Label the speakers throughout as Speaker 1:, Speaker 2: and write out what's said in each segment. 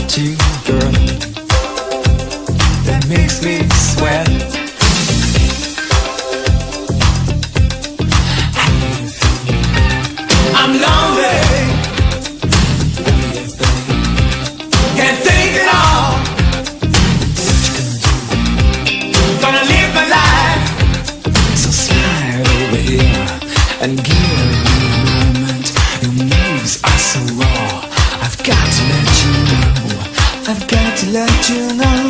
Speaker 1: about you, girl, that makes me sweat. I'm lonely, can't think at all. What you gonna do? Gonna live my life. So slide over here and give me a moment. Your moves are so raw. I've got to let you know. I've got to let you know.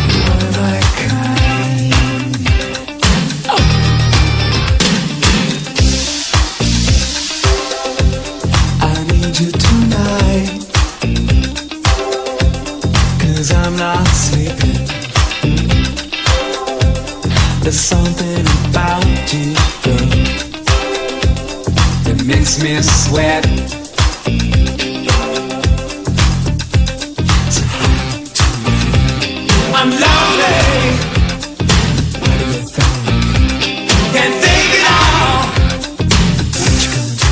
Speaker 1: You're my kind. Oh. I need you tonight, 'cause I'm not sleeping. There's something about you, girl, that makes me sweat. So how do you feel? I'm lonely. What do you think? Can't think at all. What you gonna do?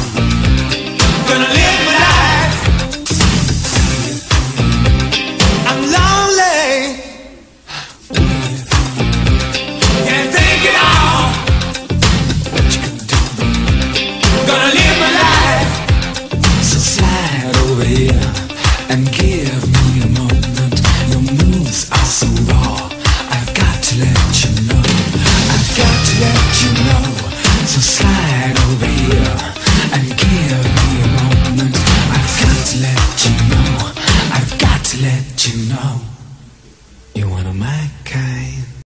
Speaker 1: Gonna live my life. How do you feel? I'm lonely. What do you think? Can't think at all. What you gonna do? Gonna live my life. So slide over here and give me a moment. Your moves are so raw. I've got to let you know. I've got to let you know. So slide over here and give me a moment. I've got to let you know. I've got to let you know. You're one of my kind.